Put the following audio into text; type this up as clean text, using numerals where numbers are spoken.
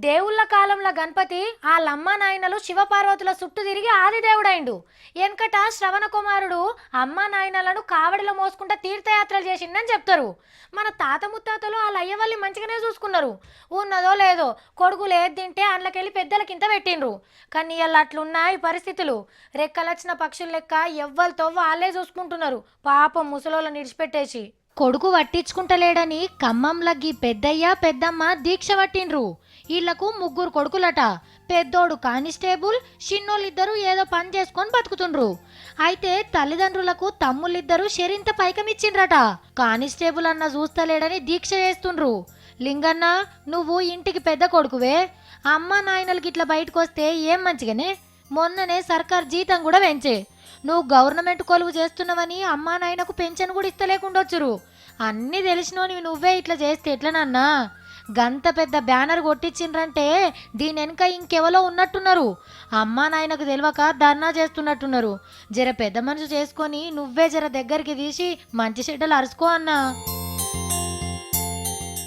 దేవుళ్ళ కాలంలో గణపతి వాళ్ళమ్మ నాయనలు శివపార్వతుల చుట్టూ తిరిగి ఆది దేవుడైండు. వెనకట శ్రవణ కుమారుడు అమ్మ నాయనలను కావడిలో మోసుకుంటా తీర్థయాత్రలు చేసిండని చెప్తారు. మన తాత ముత్తాతలు వాళ్ళ అయ్యవల్లి మంచిగానే చూసుకున్నారు. ఉన్నదో లేదో కొడుకులు ఏది తింటే అందులోకెళ్ళి పెద్దలకింత పెట్టిండ్రు. కానీ ఇలా అట్లున్నాయి పరిస్థితులు. రెక్కలొచ్చిన పక్షుల లెక్క ఎవ్వరితో వాళ్ళే చూసుకుంటున్నారు. పాపం ముసలోళ్ళని విడిచిపెట్టేసి కొడుకు పట్టించుకుంటలేడని ఖమ్మంలో గీ పెద్దయ్య పెద్దమ్మ దీక్ష పట్టిండ్రు. వీళ్లకు ముగ్గురు కొడుకులట. పెద్దోడు కానిస్టేబుల్, చిన్నోళ్ళిద్దరూ ఏదో పని చేసుకొని బతుకుతుండ్రు. అయితే తల్లిదండ్రులకు తమ్ముళ్ళిద్దరూ షెరింత పైకమిచ్చిండ్రట. కానిస్టేబుల్ అన్న చూస్తలేడని దీక్ష చేస్తుండ్రు. లింగన్న, నువ్వు ఇంటికి పెద్ద కొడుకువే, అమ్మ నాయనలకి ఇట్లా బయటకు వస్తే ఏం మంచిగానే. మొన్ననే సర్కార్ జీతం కూడా పెంచే. నువ్వు గవర్నమెంట్ కొలువు చేస్తున్నావని అమ్మా నాయనకు పెన్షన్ కూడా ఇస్తలేకుండొచ్చురు. అన్నీ తెలిసినోనివి నువ్వే ఇట్లా చేస్తే ఎట్లనన్నా? గంత పెద్ద బ్యానర్ కొట్టించిండ్రంటే దీని వెనక ఇంకెవలో ఉన్నట్టున్నారు. అమ్మా నాయనకు తెలియక ధర్నా చేస్తున్నట్టున్నారు. జర పెద్ద మనసు చేసుకొని నువ్వే జర దగ్గరికి తీసి మంచి చెడ్డలు అరుచుకో అన్నా.